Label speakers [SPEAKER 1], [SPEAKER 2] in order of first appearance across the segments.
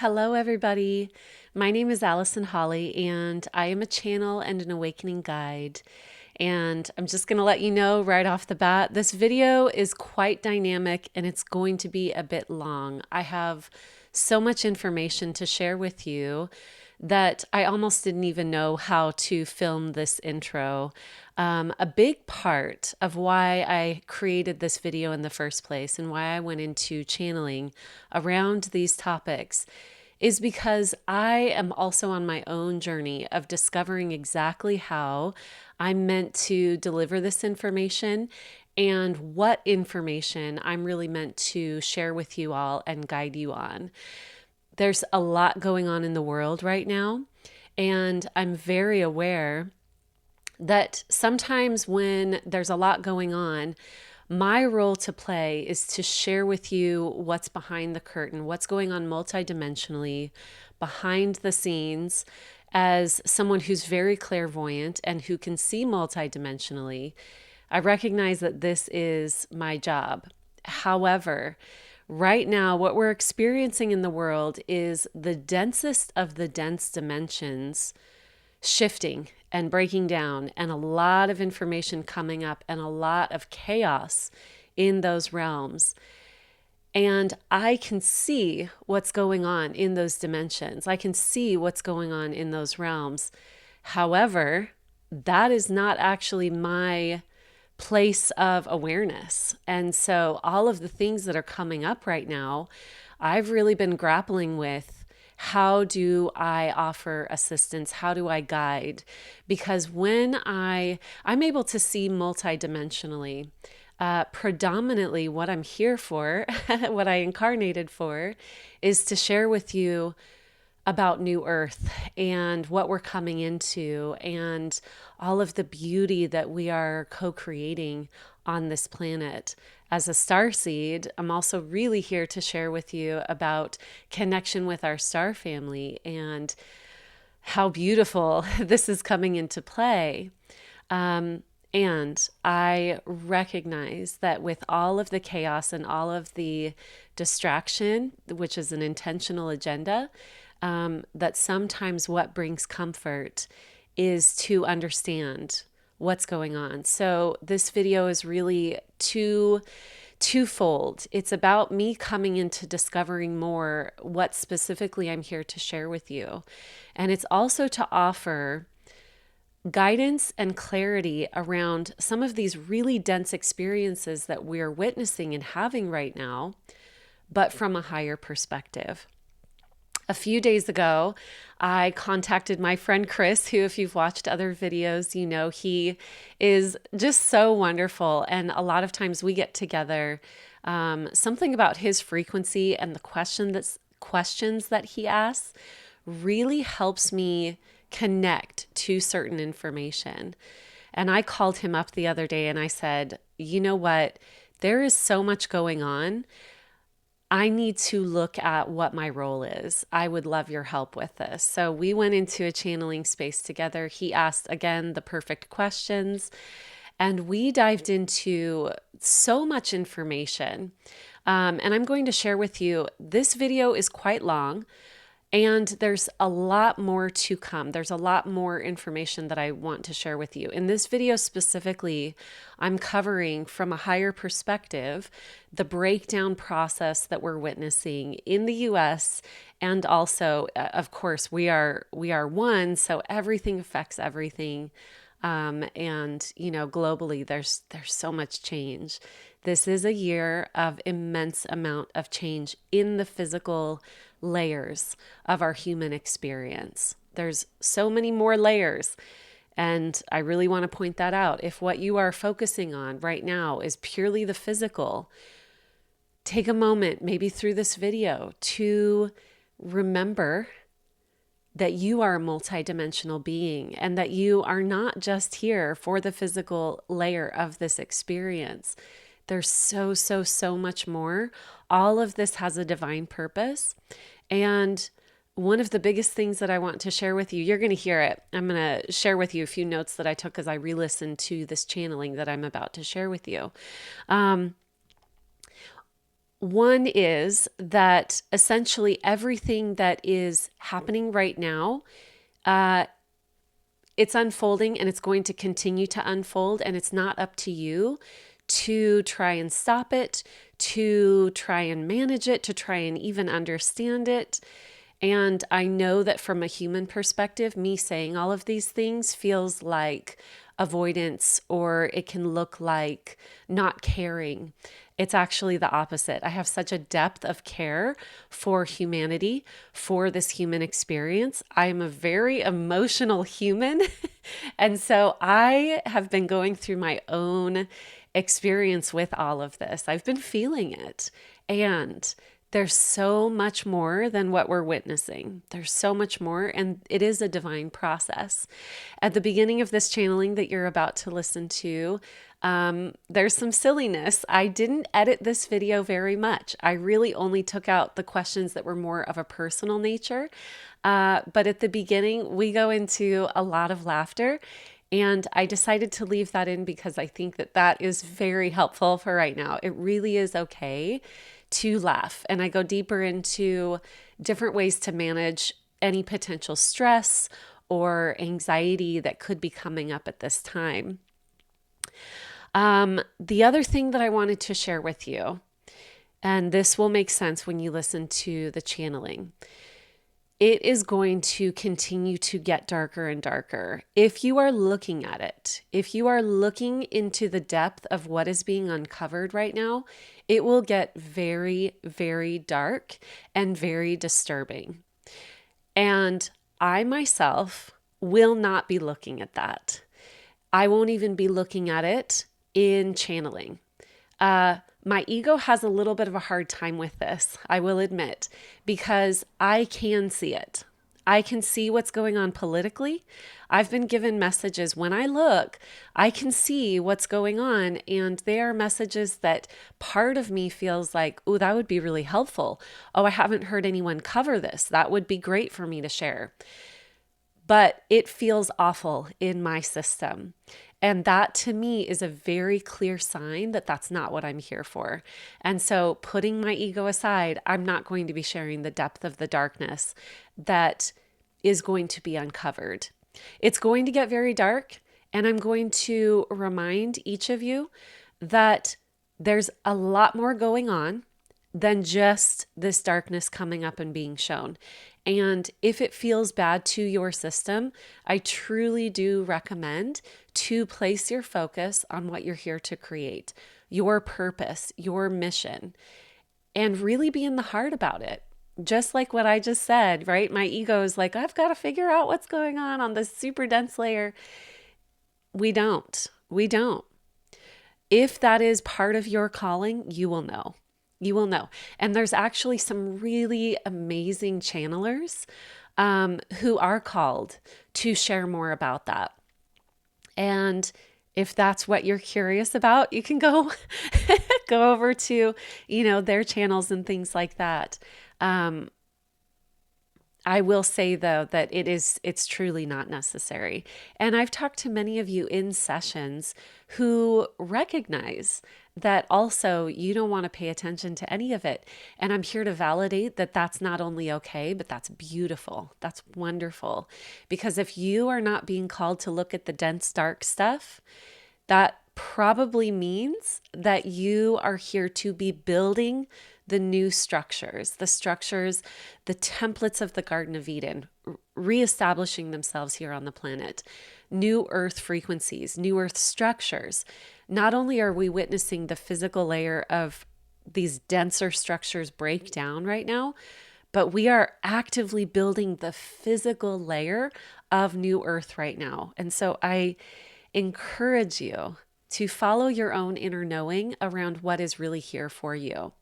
[SPEAKER 1] Hello, everybody. My name is Allison Holly, and I am a channel and an awakening guide. And I'm just going to let you know right off the bat, this video is quite dynamic and it's going to be a bit long. I have so much information to share with you that I almost didn't even know how to film this intro. A big part of why I created this video in the first place and why I went into channeling around these topics is because I am also on my own journey of discovering exactly how I'm meant to deliver this information and what information I'm really meant to share with you all and guide you on. There's a lot going on in the world right now, and I'm very aware that sometimes when there's a lot going on, my role to play is to share with you what's behind the curtain, what's going on multidimensionally, behind the scenes, as someone who's very clairvoyant and who can see multidimensionally. I recognize that this is my job. However, right now, what we're experiencing in the world is the densest of the dense dimensions shifting and breaking down, and a lot of information coming up, and a lot of chaos in those realms. And I can see what's going on in those dimensions. I can see what's going on in those realms. However, that is not actually my place of awareness. And so all of the things that are coming up right now, I've really been grappling with. How do I offer assistance? How do I guide? Because when I'm able to see multidimensionally, predominantly what I'm here for, what I incarnated for, is to share with you about New Earth and what we're coming into and all of the beauty that we are co-creating on this planet. As a starseed, I'm also really here to share with you about connection with our star family and how beautiful this is coming into play. And I recognize that with all of the chaos and all of the distraction, which is an intentional agenda, that sometimes what brings comfort is to understand what's going on. So this video is really twofold. It's about me coming into discovering more what specifically I'm here to share with you. And it's also to offer guidance and clarity around some of these really dense experiences that we're witnessing and having right now, but from a higher perspective. A few days ago, I contacted my friend Chris, who, if you've watched other videos, you know he is just so wonderful. And a lot of times we get together. Something about his frequency and the questions that he asks really helps me connect to certain information. And I called him up the other day and I said, you know what? There is so much going on. I need to look at what my role is. I would love your help with this. So we went into a channeling space together. He asked, again, the perfect questions, and we dived into so much information. And I'm going to share with you, this video is quite long. And there's a lot more to come. There's a lot more information that I want to share with you. In this video specifically, I'm covering from a higher perspective the breakdown process that we're witnessing in the US, and also, of course, we are one, so everything affects everything. And you know, globally, there's so much change. This is a year of immense amount of change in the physical layers of our human experience. There's so many more layers. And I really want to point that out. If what you are focusing on right now is purely the physical, take a moment, maybe through this video, to remember that you are a multidimensional being and that you are not just here for the physical layer of this experience. There's so much more. All of this has a divine purpose. And one of the biggest things that I want to share with you, you're going to hear it. I'm going to share with you a few notes that I took as I re-listened to this channeling that I'm about to share with you. One is that essentially everything that is happening right now, uh, it's unfolding and it's going to continue to unfold, and it's not up to you to try and stop it, to try and manage it, to try and even understand it. And I know that from a human perspective, me saying all of these things feels like avoidance, or it can look like not caring. It's actually the opposite. I have such a depth of care for humanity, for this human experience. I am a very emotional human. And so I have been going through my own experience with all of this. I've been feeling it. And there's so much more than what we're witnessing. There's so much more, and it is a divine process. At the beginning of this channeling that you're about to listen to, there's some silliness. I didn't edit this video very much. I really only took out the questions that were more of a personal nature. But at the beginning, we go into a lot of laughter. And I decided to leave that in because I think that that is very helpful for right now. It really is okay to laugh. And I go deeper into different ways to manage any potential stress or anxiety that could be coming up at this time. The other thing that I wanted to share with you, and this will make sense when you listen to the channeling, it is going to continue to get darker and darker. If you are looking at it, if you are looking into the depth of what is being uncovered right now, it will get very, very dark and very disturbing. And I myself will not be looking at that. I won't even be looking at it in channeling. My ego has a little bit of a hard time with this, I will admit, because I can see it. I can see what's going on politically. I've been given messages when I look, I can see what's going on. And they are messages that part of me feels like, oh, that would be really helpful. Oh, I haven't heard anyone cover this. That would be great for me to share. But it feels awful in my system. And that to me is a very clear sign that that's not what I'm here for. And so putting my ego aside, I'm not going to be sharing the depth of the darkness that is going to be uncovered. It's going to get very dark, and I'm going to remind each of you that there's a lot more going on than just this darkness coming up and being shown. And if it feels bad to your system, I truly do recommend to place your focus on what you're here to create, your purpose, your mission, and really be in the heart about it. Just like what I just said, right? My ego is like, I've got to figure out what's going on this super dense layer. We don't. We don't. If that is part of your calling, you will know. You will know. And there's actually some really amazing channelers who are called to share more about that. And if that's what you're curious about, you can go go over to, their channels and things like that. I will say though that it's truly not necessary. And I've talked to many of you in sessions who recognize that also you don't want to pay attention to any of it. And I'm here to validate that that's not only okay, but that's beautiful. That's wonderful. Because if you are not being called to look at the dense, dark stuff, that probably means that you are here to be building the new structures, the templates of the Garden of Eden, reestablishing themselves here on the planet, new earth frequencies, new earth structures. Not only are we witnessing the physical layer of these denser structures break down right now, but we are actively building the physical layer of new earth right now. And so I encourage you to follow your own inner knowing around what is really here for you.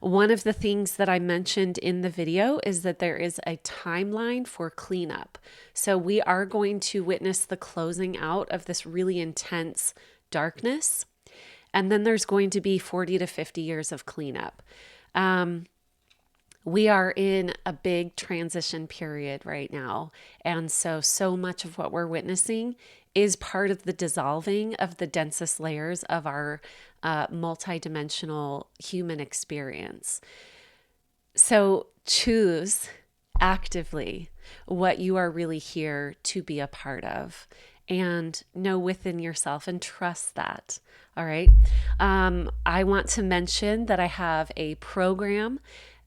[SPEAKER 1] One of the things that I mentioned in the video is that there is a timeline for cleanup. So we are going to witness the closing out of this really intense darkness. And then there's going to be 40 to 50 years of cleanup. We are in a big transition period right now. And so much of what we're witnessing is part of the dissolving of the densest layers of our multidimensional human experience. So choose actively what you are really here to be a part of, and know within yourself and trust that. All right. I want to mention that I have a program.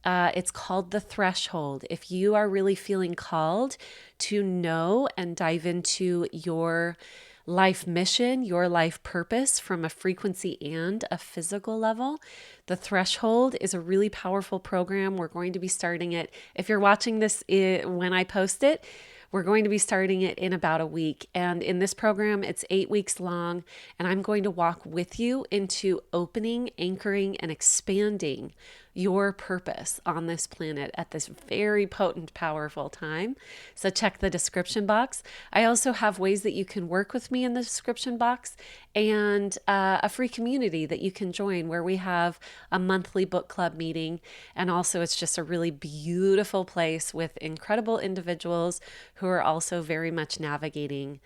[SPEAKER 1] It's called The Threshold. If you are really feeling called to know and dive into your life mission, your life purpose from a frequency and a physical level, The Threshold is a really powerful program. We're going to be starting it. If you're watching this when I post it, we're going to be starting it in about a week. And in this program, it's 8 weeks long. And I'm going to walk with you into opening, anchoring, and expanding your purpose on this planet at this very potent, powerful time. So check the description box. I also have ways that you can work with me in the description box, and a free community that you can join where we have a monthly book club meeting. And also, it's just a really beautiful place with incredible individuals who are also very much navigating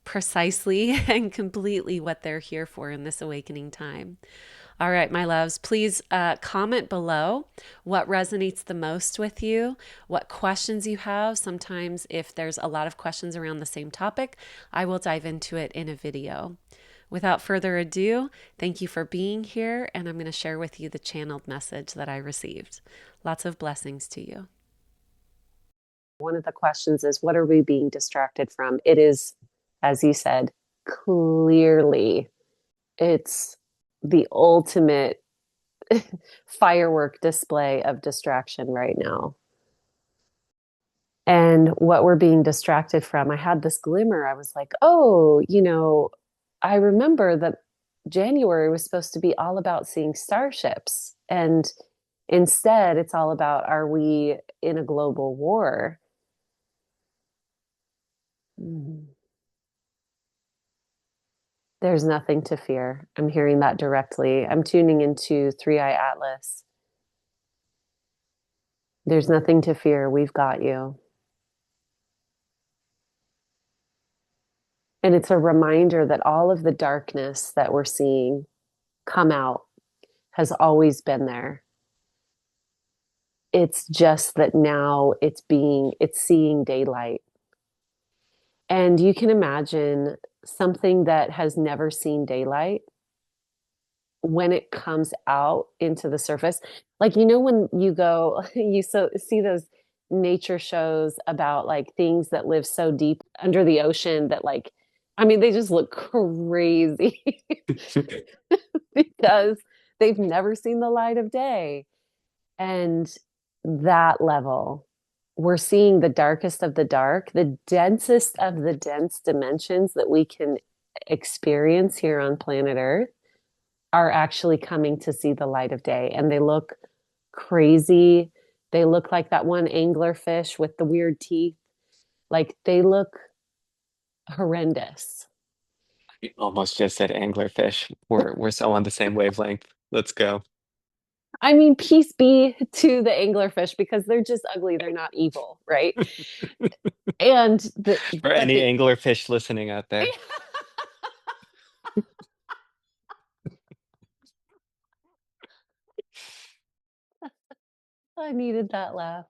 [SPEAKER 1] precisely and completely what they're here for in this awakening time. All right, my loves, please comment below what resonates the most with you, what questions you have. Sometimes if there's a lot of questions around the same topic, I will dive into it in a video. Without further ado, thank you for being here, and I'm going to share with you the channeled message that I received. Lots of blessings to you. One of the questions is, what are we being distracted from? It is, as you said, clearly, it's the ultimate firework display of distraction right now. And what we're being distracted from, I had this glimmer. I was like, oh, I remember that January was supposed to be all about seeing starships. And instead, it's all about, are we in a global war? There's nothing to fear. I'm hearing that directly. I'm tuning into Three Eye Atlas. There's nothing to fear. We've got you. And it's a reminder that all of the darkness that we're seeing come out has always been there. It's just that now it's seeing daylight. And you can imagine something that has never seen daylight when it comes out into the surface. Like, when you go, see those nature shows about like things that live so deep under the ocean that they just look crazy because they've never seen the light of day. And that level, we're seeing the darkest of the dark, the densest of the dense dimensions that we can experience here on planet Earth are actually coming to see the light of day. And they look crazy. They look like that one anglerfish with the weird teeth. Like, they look horrendous.
[SPEAKER 2] You almost just said anglerfish. We're so on the same wavelength. Let's go.
[SPEAKER 1] I mean, peace be to the anglerfish because they're just ugly. They're not evil, right? And
[SPEAKER 2] For
[SPEAKER 1] but
[SPEAKER 2] any
[SPEAKER 1] the
[SPEAKER 2] anglerfish listening out there.
[SPEAKER 1] I needed that laugh.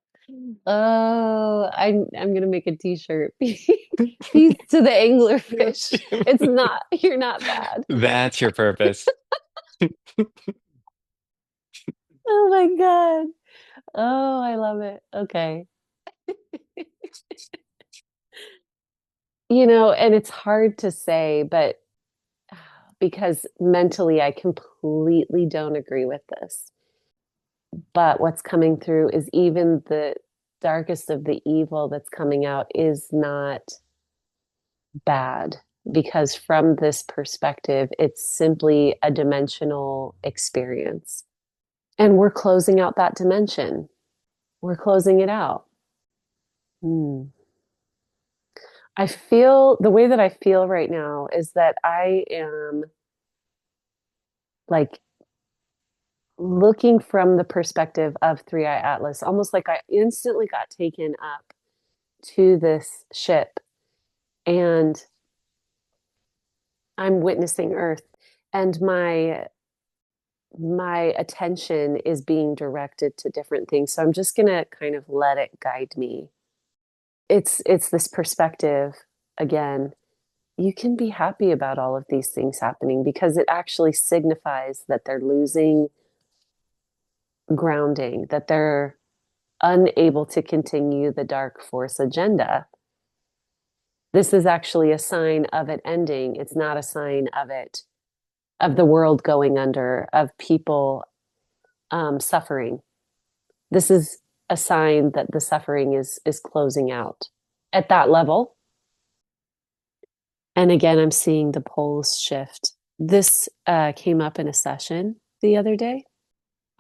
[SPEAKER 1] Oh, I'm gonna make a t-shirt. Peace to the anglerfish. It's not, you're not bad.
[SPEAKER 2] That's your purpose.
[SPEAKER 1] Oh my God. Oh, I love it. Okay. And it's hard to say, but because mentally I completely don't agree with this. But what's coming through is even the darkest of the evil that's coming out is not bad, because from this perspective, it's simply a dimensional experience. And we're closing out that dimension. We're closing it out. I feel the way that I feel right now is that I am like looking from the perspective of Three Eye Atlas, almost like I instantly got taken up to this ship. And I'm witnessing Earth, and my attention is being directed to different things. So I'm just gonna kind of let it guide me. It's this perspective again. You can be happy about all of these things happening because it actually signifies that they're losing grounding, that they're unable to continue the dark force agenda. This is actually a sign of it ending. It's not a sign of it, of the world going under, of people suffering. This is a sign that the suffering is closing out at that level. And again, I'm seeing the poles shift. This came up in a session the other day.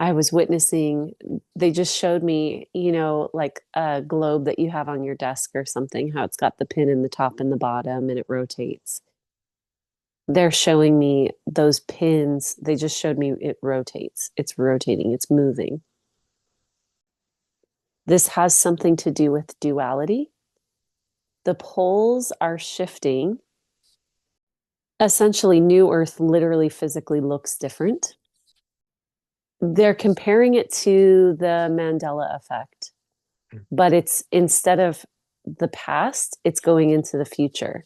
[SPEAKER 1] I was witnessing, they just showed me, like a globe that you have on your desk or something, how it's got the pin in the top and the bottom and it rotates. They're showing me those pins. They just showed me it rotates. It's rotating, it's moving. This has something to do with duality. The poles are shifting. Essentially, New Earth literally physically looks different. They're comparing it to the Mandela effect, but it's instead of the past, it's going into the future.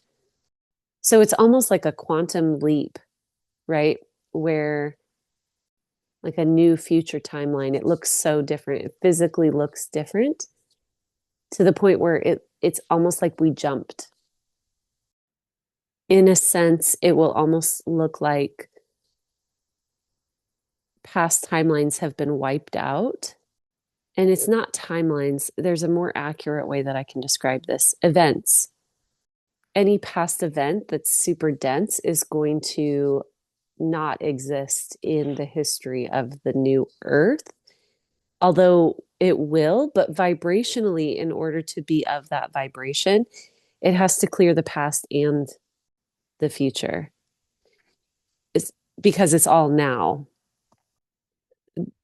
[SPEAKER 1] So it's almost like a quantum leap, right? Where like a new future timeline, it looks so different. It physically looks different to the point where it's almost like we jumped. In a sense, it will almost look like past timelines have been wiped out. And it's not timelines. There's a more accurate way that I can describe this. Events. Any past event that's super dense is going to not exist in the history of the new earth, although it will, but vibrationally, in order to be of that vibration, it has to clear the past and the future. It's because it's all now.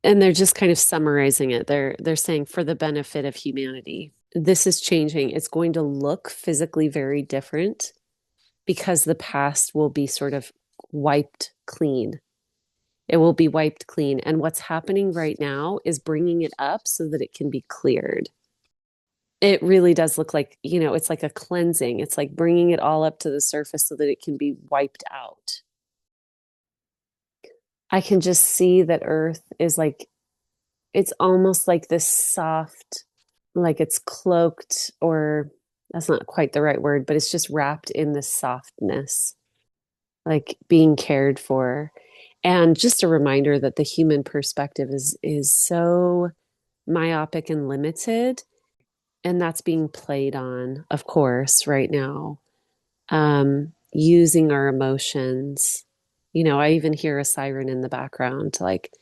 [SPEAKER 1] And they're just kind of summarizing it. They're saying for the benefit of humanity. This is changing. It's going to look physically very different because the past will be sort of wiped clean. It will be wiped clean. And what's happening right now is bringing it up so that it can be cleared. It really does look like, it's like a cleansing. It's like bringing it all up to the surface so that it can be wiped out. I can just see that Earth is like, it's almost like this soft, like it's cloaked, or that's not quite the right word, but it's just wrapped in this softness, like being cared for. And just a reminder that the human perspective is so myopic and limited, and that's being played on, of course, right now. Using our emotions. I even hear a siren in the background, like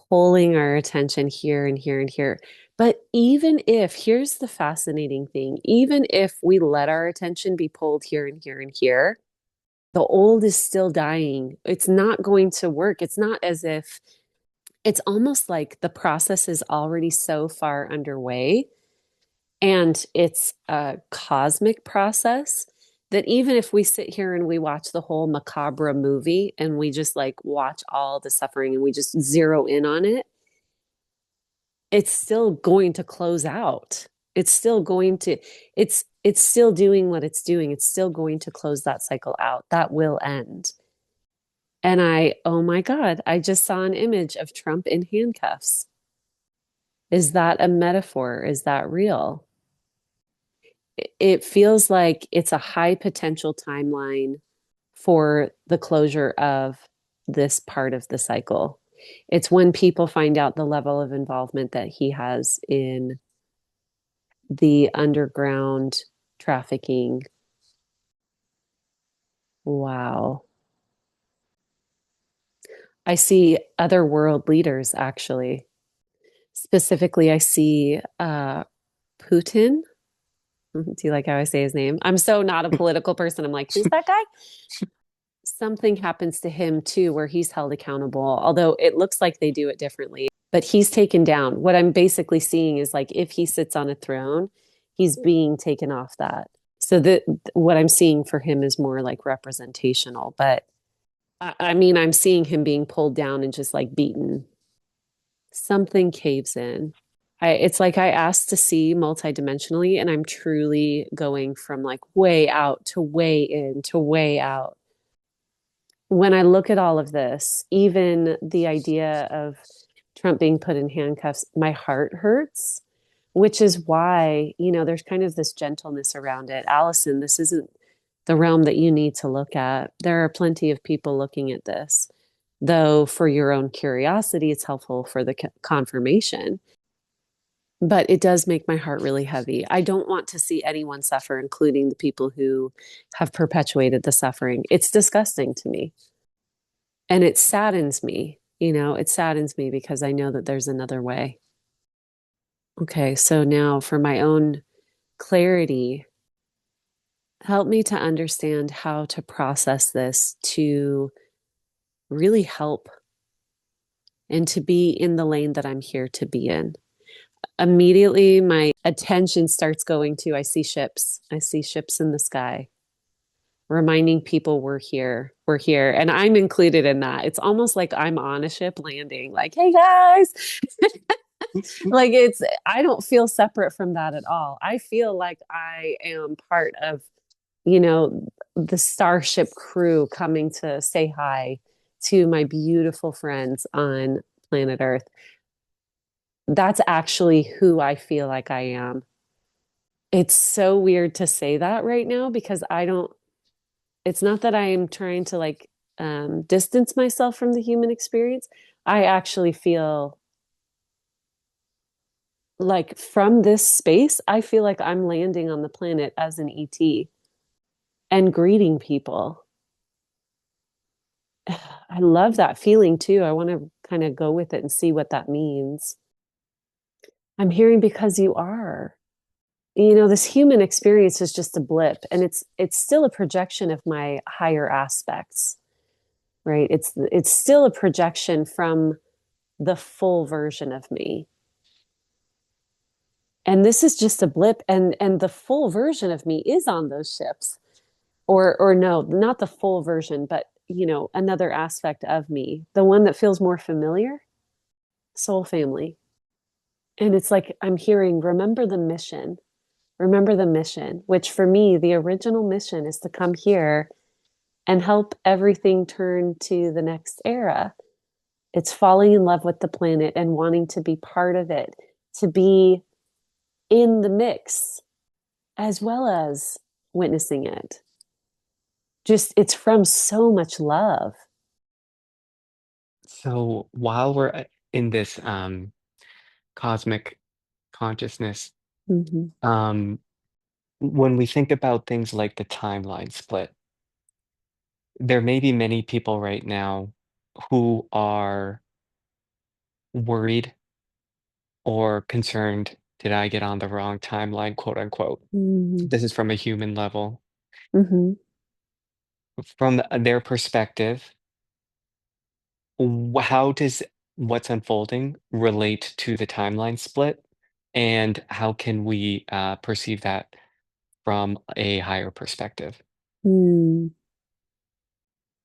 [SPEAKER 1] pulling our attention here and here and here. But even if, here's the fascinating thing, even if we let our attention be pulled here and here and here, the old is still dying. It's not going to work. It's not as if, it's almost like the process is already so far underway and it's a cosmic process that even if we sit here and we watch the whole macabre movie and we just like watch all the suffering and we just zero in on it, it's still going to close out. It's still going to, it's still doing what it's doing. It's still going to close that cycle out. That will end. And oh my God, I just saw an image of Trump in handcuffs. Is that a metaphor? Is that real? It feels like it's a high potential timeline for the closure of this part of the cycle. It's when people find out the level of involvement that he has in the underground trafficking. Wow. I see other world leaders actually. Specifically, I see Putin. Do you like how I say his name? I'm so not a political person. I'm like, who's that guy? Something happens to him too, where he's held accountable, although it looks like they do it differently. But he's taken down. What I'm basically seeing is like if he sits on a throne, he's being taken off that. So that what I'm seeing for him is more like representational, but I mean, I'm seeing him being pulled down and just like beaten. Something caves in. It's like I asked to see multidimensionally, and I'm truly going from like way out to way in to way out. When I look at all of this, even the idea of Trump being put in handcuffs, my heart hurts, which is why, there's kind of this gentleness around it. Allison, this isn't the realm that you need to look at. There are plenty of people looking at this, though for your own curiosity, it's helpful for the confirmation. But it does make my heart really heavy. I don't want to see anyone suffer, including the people who have perpetuated the suffering. It's disgusting to me. And it saddens me, it saddens me because I know that there's another way. Okay, so now for my own clarity, help me to understand how to process this to really help and to be in the lane that I'm here to be in. Immediately, my attention starts going to I see ships. I see ships in the sky, reminding people we're here. We're here. And I'm included in that. It's almost like I'm on a ship landing, like, hey guys. Like I don't feel separate from that at all. I feel like I am part of, you know, the starship crew coming to say hi to my beautiful friends on planet Earth. That's actually who I feel like I am. It's so weird to say that right now because it's not that I am trying to like distance myself from the human experience. I actually feel like from this space, I feel like I'm landing on the planet as an ET and greeting people. I love that feeling too. I want to kind of go with it and see what that means. I'm hearing because you are. This human experience is just a blip and it's still a projection of my higher aspects, right? It's still a projection from the full version of me. And this is just a blip and the full version of me is on those ships. Or no, not the full version, but another aspect of me, the one that feels more familiar, soul family. And it's like I'm hearing, remember the mission, which for me, the original mission is to come here and help everything turn to the next era. It's falling in love with the planet and wanting to be part of it, to be in the mix as well as witnessing it. Just, it's from so much love.
[SPEAKER 2] So while we're in this cosmic consciousness,
[SPEAKER 1] Mm-hmm.
[SPEAKER 2] um, when we think about things like the timeline split, there may be many people right now who are worried or concerned, did I get on the wrong timeline, quote unquote.
[SPEAKER 1] Mm-hmm.
[SPEAKER 2] This is from a human level.
[SPEAKER 1] Mm-hmm.
[SPEAKER 2] From their perspective, how does what's unfolding relate to the timeline split? And how can we perceive that from a higher perspective?
[SPEAKER 1] Mm.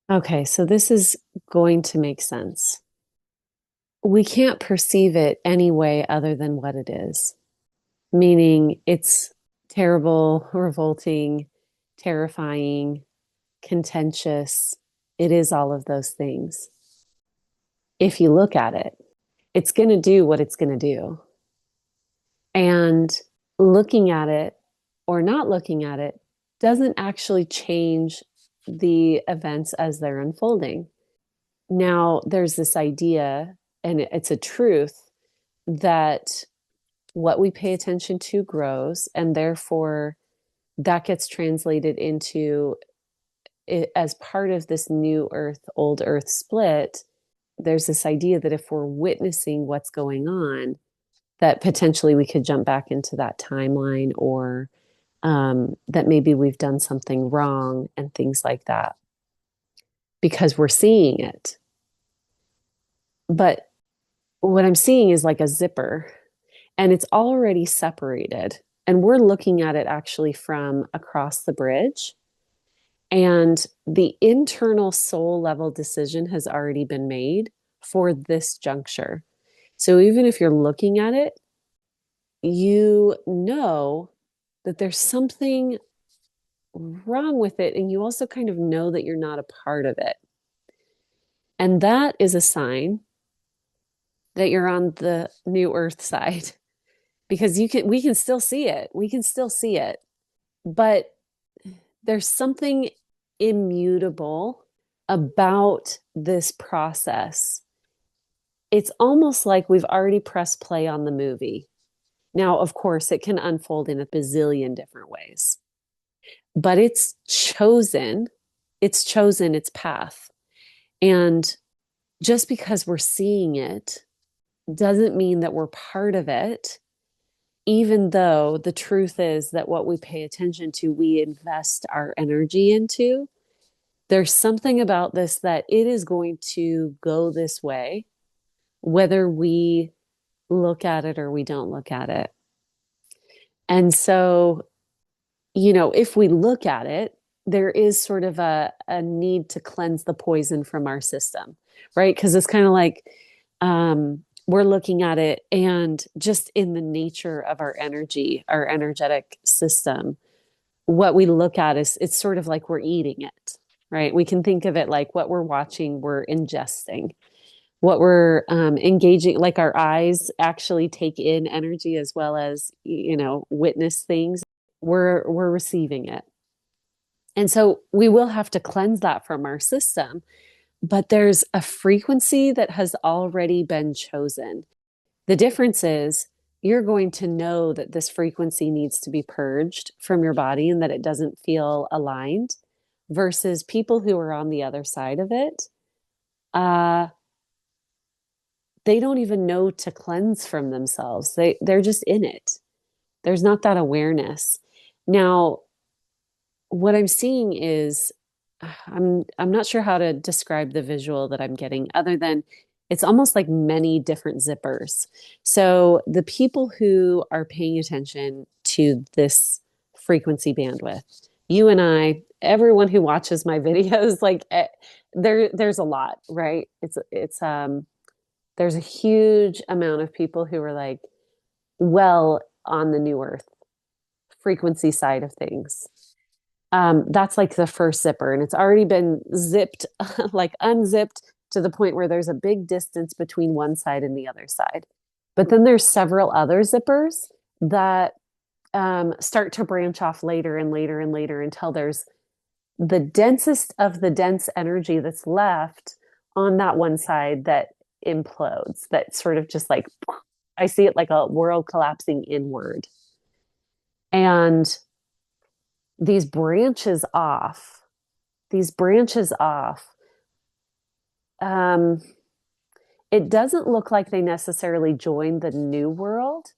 [SPEAKER 1] Okay, so this is going to make sense. We can't perceive it any way other than what it is, meaning it's terrible, revolting, terrifying, contentious. It is all of those things. If you look at it, it's going to do what it's going to do. And looking at it or not looking at it doesn't actually change the events as they're unfolding. Now, there's this idea, and it's a truth, that what we pay attention to grows, and therefore that gets translated into it as part of this new earth, old earth split. There's this idea that if we're witnessing what's going on, that potentially we could jump back into that timeline or that maybe we've done something wrong and things like that because we're seeing it. But what I'm seeing is like a zipper and it's already separated. And we're looking at it actually from across the bridge. And the internal soul level decision has already been made for this juncture. So even if you're looking at it, you know that there's something wrong with it. And you also kind of know that you're not a part of it. And that is a sign that you're on the new earth side because we can still see it. We can still see it. But there's something immutable about this process. It's almost like we've already pressed play on the movie. Now, of course, it can unfold in a bazillion different ways, but it's chosen its path. And just because we're seeing it doesn't mean that we're part of it, even though the truth is that what we pay attention to, we invest our energy into. There's something about this that it is going to go this way, whether we look at it or we don't look at it. And so, if we look at it, there is sort of a need to cleanse the poison from our system, right? Because it's kind of like we're looking at it and just in the nature of our energy, our energetic system, what we look at is it's sort of like we're eating it, right? We can think of it like what we're watching, we're ingesting, what we're engaging, like our eyes actually take in energy as well as, witness things. We're receiving it. And so we will have to cleanse that from our system, but there's a frequency that has already been chosen. The difference is you're going to know that this frequency needs to be purged from your body and that it doesn't feel aligned versus people who are on the other side of it. Uh, they don't even know to cleanse from themselves. They're just in it. There's not that awareness. Now, what I'm seeing is I'm not sure how to describe the visual that I'm getting other than it's almost like many different zippers. So the people who are paying attention to this frequency bandwidth, you and I, everyone who watches my videos, like there's a lot, right? It's there's a huge amount of people who are like well on the new earth frequency side of things. That's like the first zipper, and it's already been zipped, like unzipped to the point where there's a big distance between one side and the other side. But then there's several other zippers that start to branch off later and later and later until there's the densest of the dense energy that's left on that one side that implodes, that sort of just like, I see it like a world collapsing inward. And these branches off, these branches off, um, it doesn't look like they necessarily join the new world.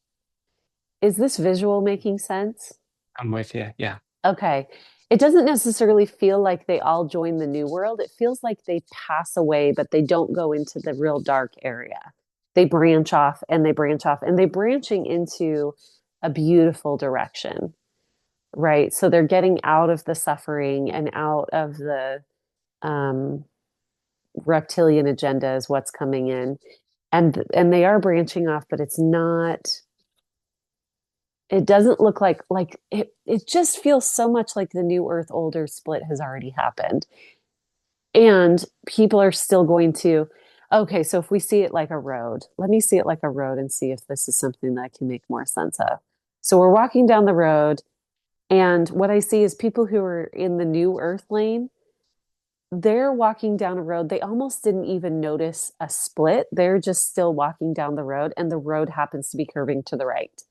[SPEAKER 1] Is this visual making sense?
[SPEAKER 2] I'm with you. Yeah.
[SPEAKER 1] Okay. It doesn't necessarily feel like they all join the new world. It feels like they pass away, but they don't go into the real dark area. They branch off and they branch off and they're branching into a beautiful direction, right? So they're getting out of the suffering and out of the um, reptilian agenda is what's coming in. And they are branching off, but it's not, it doesn't look like it just feels so much like the new earth older split has already happened. And people are still going to, okay, so if we see it like a road, let me see it like a road and see if this is something that I can make more sense of. So we're walking down the road, and what I see is people who are in the new earth lane, they're walking down a road. They almost didn't even notice a split. They're just still walking down the road, and the road happens to be curving to the right.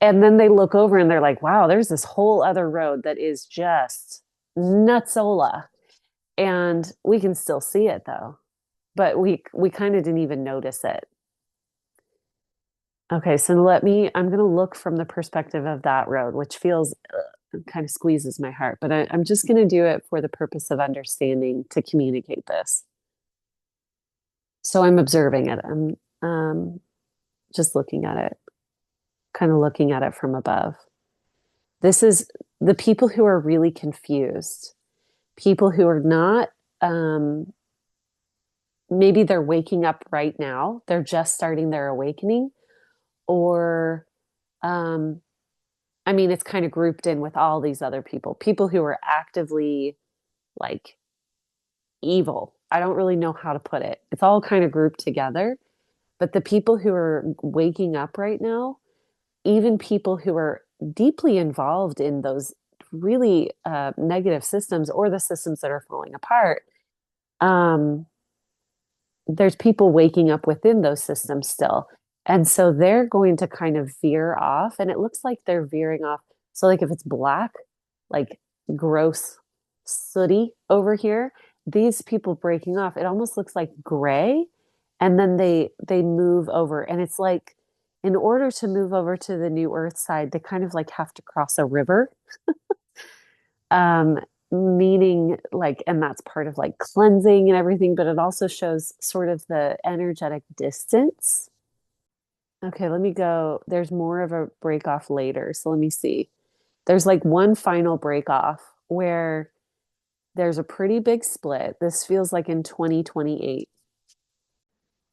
[SPEAKER 1] And then they look over and they're like, wow, there's this whole other road that is just nutsola. And we can still see it though. But we kind of didn't even notice it. Okay, so I'm going to look from the perspective of that road, which feels kind of squeezes my heart, but I'm just going to do it for the purpose of understanding to communicate this. So I'm observing it. I'm just looking at it. kind of looking at it from above. This is the people who are really confused, people who are not, um, maybe they're waking up right now, they're just starting their awakening, or, um, I mean, it's kind of grouped in with all these other people, people who are actively like evil. I don't really know how to put it. It's all kind of grouped together. But the people who are waking up right now, even people who are deeply involved in those really negative systems or the systems that are falling apart, um, there's people waking up within those systems still. And so they're going to kind of veer off, and it looks like they're veering off. So, like, if it's black, like gross, sooty over here, these people breaking off, it almost looks like gray. And then they move over, and it's like in order to move over to the new earth side, they kind of like have to cross a river. Um, Meaning like, and that's part of like cleansing and everything, but it also shows sort of the energetic distance. Okay, let me go. There's more of a break off later. So let me see. There's like one final break off where there's a pretty big split. This feels like in 2028.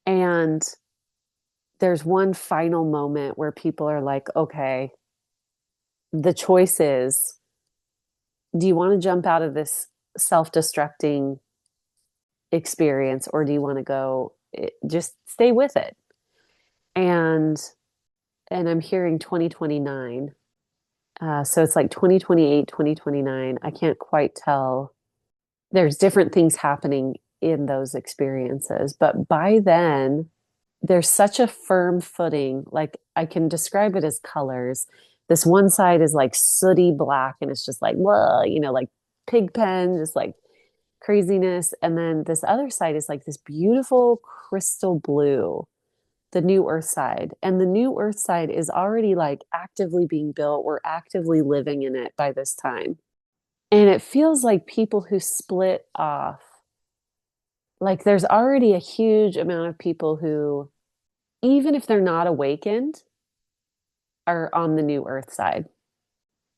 [SPEAKER 1] And there's one final moment where people are like, okay, the choice is, do you want to jump out of this self-destructing experience, or do you want to go just stay with it? And I'm hearing 2029. So it's like 2028, 2029. I can't quite tell. There's different things happening in those experiences, but by then there's such a firm footing. Like, I can describe it as colors. This one side is like sooty black, and it's just like, whoa, like pig pen, just like craziness. And then this other side is like this beautiful crystal blue, the new earth side. And the new earth side is already like actively being built. We're actively living in it by this time. And it feels like people who split off, like there's already a huge amount of people who, even if they're not awakened, are on the new earth side.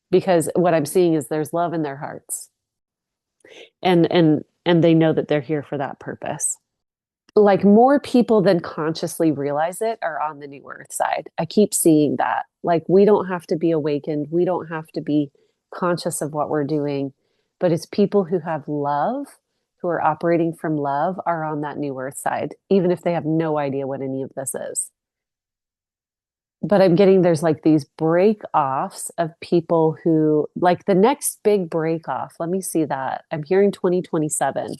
[SPEAKER 1] Because what I'm seeing is there's love in their hearts. And they know that they're here for that purpose. Like, more people than consciously realize it are on the new earth side. I keep seeing that. Like, we don't have to be awakened. We don't have to be conscious of what we're doing, but it's people who have love, who are operating from love, are on that new earth side, even if they have no idea what any of this is. But I'm getting there's like these break offs of people who, like, the next big break off. Let me see that. I'm hearing 2027,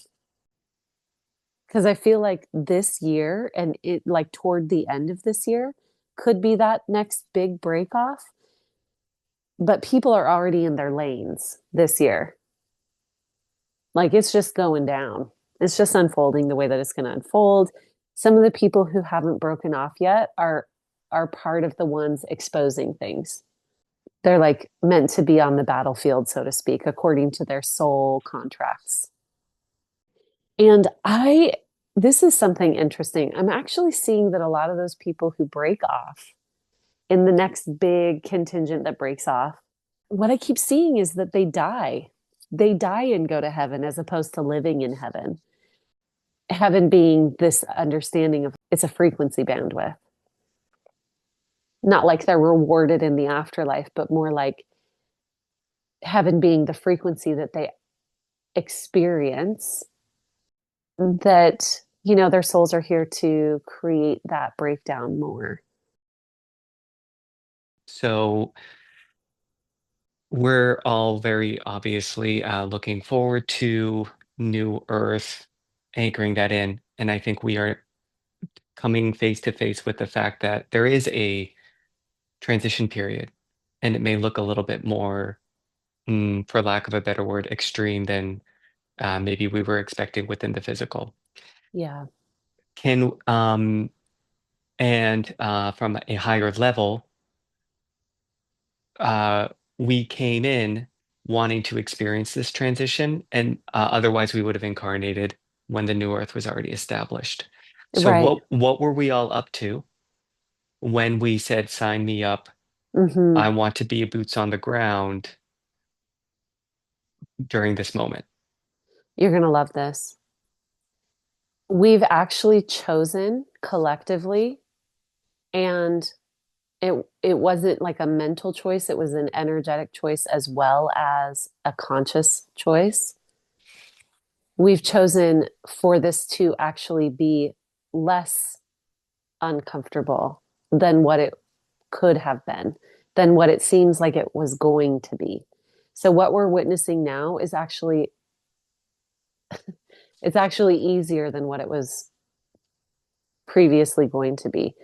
[SPEAKER 1] because I feel like this year and it, like toward the end of this year, could be that next big break off. But people are already in their lanes this year. Like, it's just going down. It's just unfolding the way that it's going to unfold. Some of the people who haven't broken off yet are part of the ones exposing things. They're like meant to be on the battlefield, so to speak, according to their soul contracts. And this is something interesting. I'm actually seeing that a lot of those people who break off in the next big contingent that breaks off, what I keep seeing is that they die. They die and go to heaven as opposed to living in heaven. Heaven being this understanding of it's a frequency bandwidth, not like they're rewarded in the afterlife, but more like heaven being the frequency that they experience, that, their souls are here to create that breakdown more.
[SPEAKER 2] So we're all very obviously looking forward to New Earth, anchoring that in. And I think we are coming face to face with the fact that there is a transition period, and it may look a little bit more, for lack of a better word, extreme than maybe we were expecting within the physical.
[SPEAKER 1] Yeah.
[SPEAKER 2] Can and from a higher level, uh, we came in wanting to experience this transition, and otherwise we would have incarnated when the new Earth was already established. So
[SPEAKER 1] Right.
[SPEAKER 2] what were we all up to when we said sign me up? I
[SPEAKER 1] Hmm.
[SPEAKER 2] want to be boots on the ground during this moment.
[SPEAKER 1] You're going to love this. We've actually chosen collectively, and it wasn't like a mental choice, it was an energetic choice as well as a conscious choice. We've chosen for this to actually be less uncomfortable than what it could have been, than what it seems like it was going to be. So what we're witnessing now is actually it's actually easier than what it was previously going to be,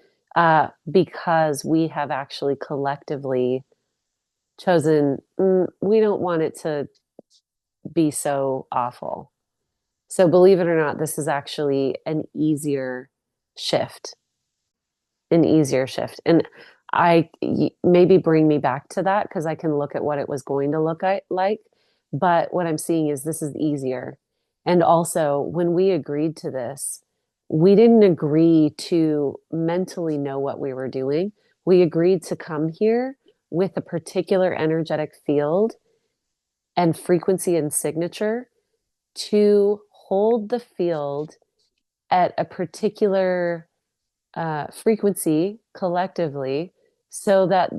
[SPEAKER 1] because we have actually collectively chosen, we don't want it to be so awful. So believe it or not, this is actually shift, an easier shift. And maybe bring me back to that because I can look at what it was going to like. But what I'm seeing is this is easier. And also, when we agreed to this, we didn't agree to mentally know what we were doing. We agreed to come here with a particular energetic field and frequency and signature to hold the field at a particular frequency collectively so that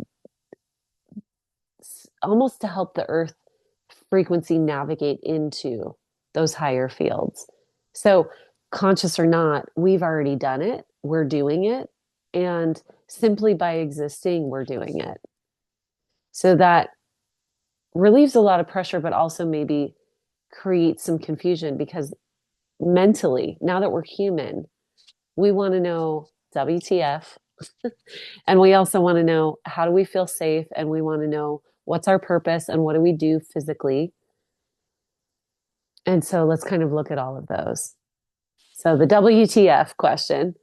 [SPEAKER 1] almost to help the earth frequency navigate into those higher fields. So, conscious or not, we've already done it, we're doing it, and simply by existing, we're doing it. So, that relieves a lot of pressure, but also maybe creates some confusion because mentally, now that we're human, we want to know WTF. And we also want to know how do we feel safe? And we want to know what's our purpose and what do we do physically. And so let's kind of look at all of those. So the WTF question,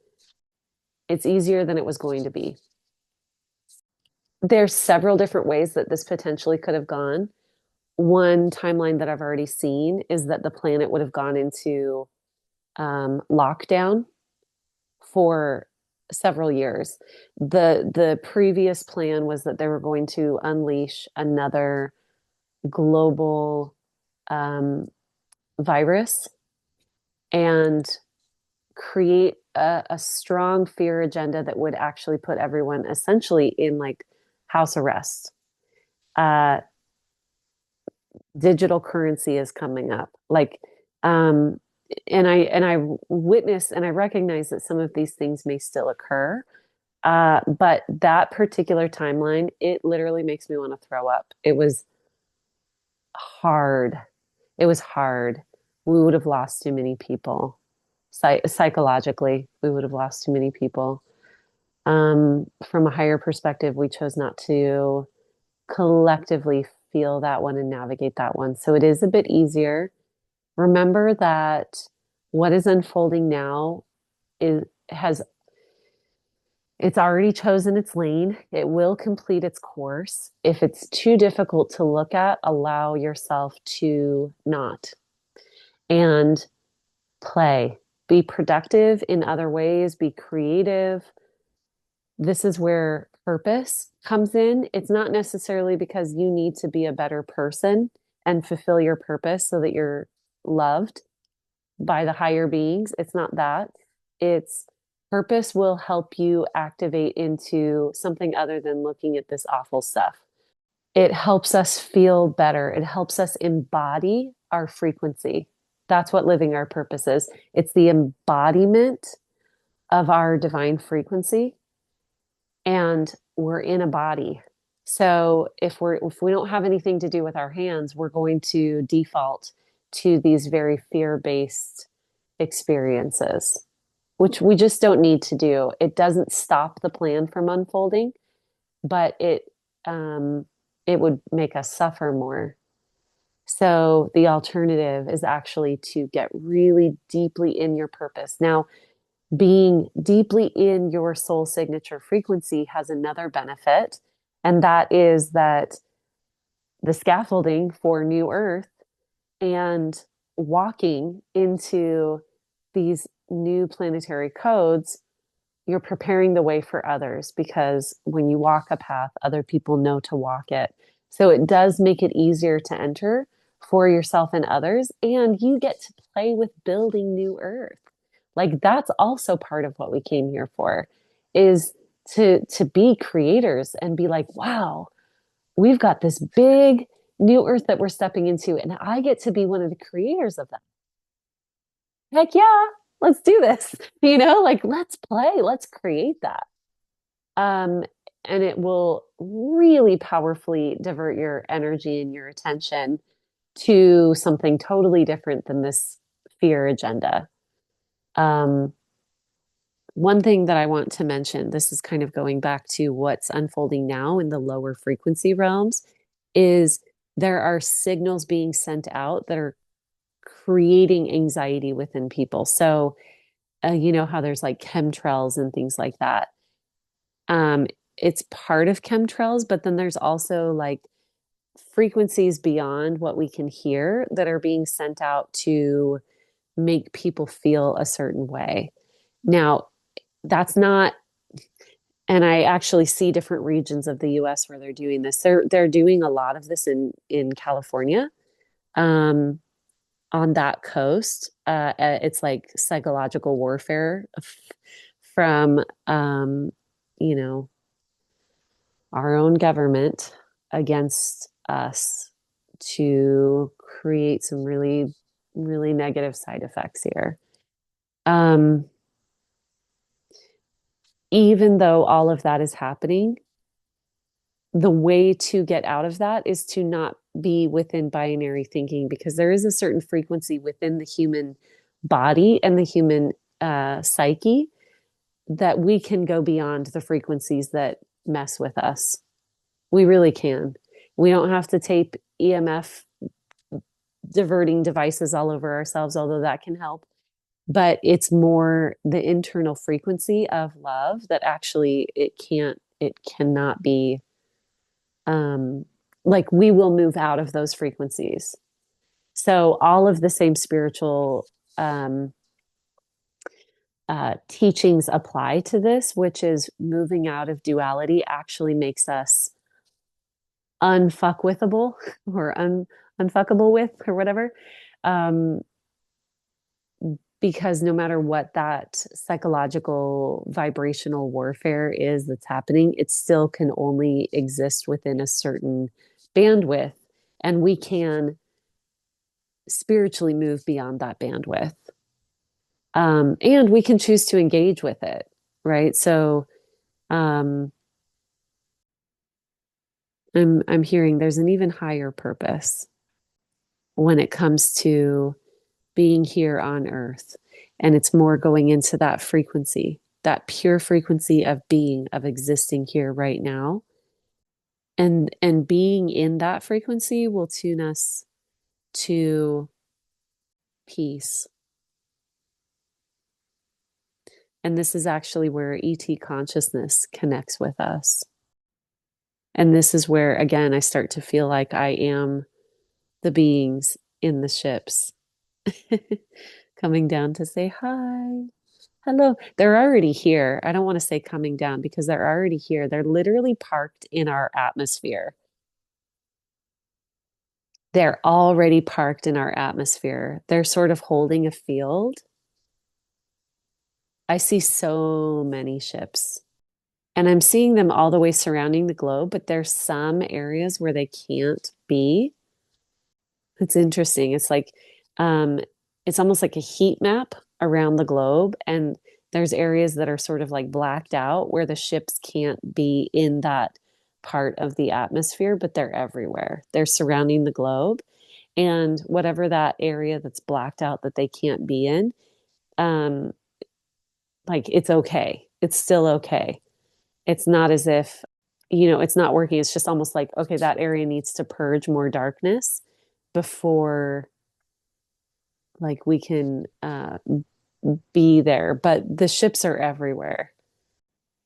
[SPEAKER 1] it's easier than it was going to be. There's several different ways that this potentially could have gone. One timeline that I've already seen is that the planet would have gone into lockdown for several years. The previous plan was that they were going to unleash another global um, virus and create a strong fear agenda that would actually put everyone essentially in like house arrest. Uh, Digital currency is coming up. Um, and I witness and I recognize that some of these things may still occur. But that particular timeline, it literally makes me want to throw up. It was hard. It was hard. We would have lost too many people. Psychologically, we would have lost too many people. From a higher perspective, we chose not to collectively feel that one and navigate that one. So it is a bit easier. Remember that what is unfolding now is has it's already chosen its lane. It will complete its course. If it's too difficult to look at, allow yourself to not and play. Be productive in other ways, be creative. This is where purpose comes in. It's not necessarily because you need to be a better person and fulfill your purpose so that you're loved by the higher beings. It's not that. It's purpose will help you activate into something other than looking at this awful stuff. It helps us feel better. It helps us embody our frequency. That's what living our purpose is. It's the embodiment of our divine frequency, and we're in a body. So if we don't have anything to do with our hands, we're going to default to these very fear-based experiences, which we just don't need to do. It doesn't stop the plan from unfolding, but um, it would make us suffer more. So the alternative is actually to get really deeply in your purpose. Now, being deeply in your soul signature frequency has another benefit, and that is that the scaffolding for New Earth and walking into these new planetary codes, you're preparing the way for others because when you walk a path, other people know to walk it. So it does make it easier to enter for yourself and others, and you get to play with building new earth. Like that's also part of what we came here for, is to be creators and be like, wow, we've got this big new earth that we're stepping into, and I get to be one of the creators of that. Heck yeah, let's do this. Like let's play, let's create that. Um, and it will really powerfully divert your energy and your attention to something totally different than this fear agenda. Um, One thing that I want to mention, this is kind of going back to what's unfolding now in the lower frequency realms, is there are signals being sent out that are creating anxiety within people. So, you know how there's like chemtrails and things like that. Um, it's part of chemtrails, but then there's also like frequencies beyond what we can hear that are being sent out to make people feel a certain way. Now, that's not, and I actually see different regions of the US where they're doing this. They're doing a lot of this in California. Um, on that coast. It's like psychological warfare from, you know, our own government against us to create some really, really negative side effects here. Um, Even though all of that is happening, the way to get out of that is to not be within binary thinking because there is a certain frequency within the human body and the human psyche that we can go beyond the frequencies that mess with us. We really can. We don't have to tape EMF diverting devices all over ourselves, although that can help. But it's more the internal frequency of love that actually it cannot be um, like we will move out of those frequencies. So all of the same spiritual um, teachings apply to this, which is moving out of duality actually makes us unfuckwithable or unfuckable with or whatever. Um, because no matter what that psychological vibrational warfare is that's happening, it still can only exist within a certain bandwidth. And we can spiritually move beyond that bandwidth. And we can choose to engage with it, right? So um, I'm hearing there's an even higher purpose when it comes to being here on earth. And it's more going into that frequency, that pure frequency of being, of existing here right now. And being in that frequency will tune us to peace. And this is actually where ET consciousness connects with us. And this is where, again, I start to feel like I am the beings in the ships coming down to say hi. Hello. They're already here. I don't want to say coming down because they're already here. They're literally parked in our atmosphere. They're already parked in our atmosphere. They're sort of holding a field. I see so many ships and I'm seeing them all the way surrounding the globe, but there's some areas where they can't be. It's interesting. Um, it's almost like a heat map around the globe, and there's areas that are sort of like blacked out where the ships can't be in that part of the atmosphere, but they're everywhere. They're surrounding the globe, and whatever that area that's blacked out that they can't be in, um, like it's okay. It's still okay. It's not as if, it's not working. It's just almost like, okay, that area needs to purge more darkness before like we can be there, but the ships are everywhere.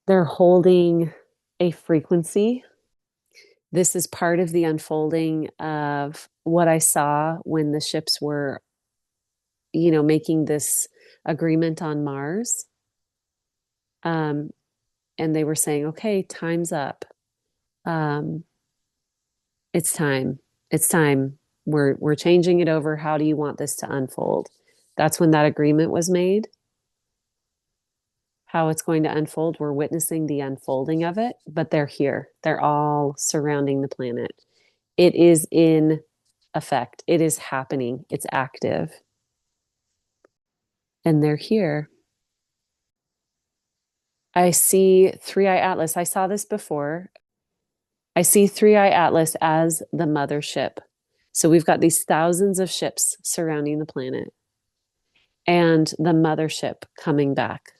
[SPEAKER 1] They're holding a frequency. This is part of the unfolding of what I saw when the ships were, making this agreement on Mars. Um, and they were saying, okay, time's up. Um, it's time. It's time. We're changing it over. How do you want this to unfold? That's when that agreement was made. How it's going to unfold. We're witnessing the unfolding of it, but they're here. They're all surrounding the planet. It is in effect. It is happening. It's active. And they're here. I see Three Eye Atlas. I saw this before. I see Three Eye Atlas as the mothership. So we've got these thousands of ships surrounding the planet and the mothership coming back.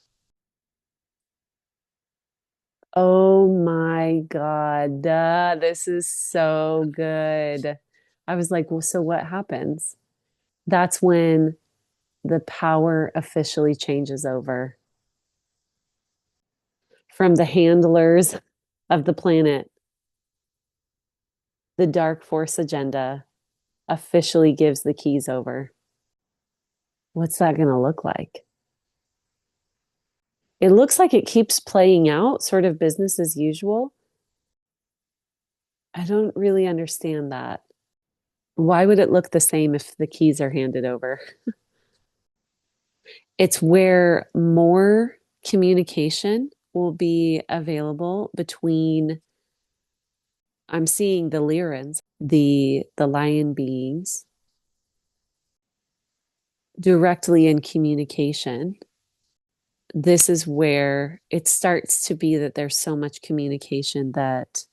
[SPEAKER 1] Oh my God. This is so good. I was like, well, so what happens? That's when the power officially changes over from the handlers of the planet. The dark force agenda officially gives the keys over. What's that going to look like? It looks like it keeps playing out, sort of business as usual. I don't really understand that. Why would it look the same if the keys are handed over? It's where more communication will be available between, I'm seeing the Lyrans, the lion beings, directly in communication. This is where it starts to be that there's so much communication that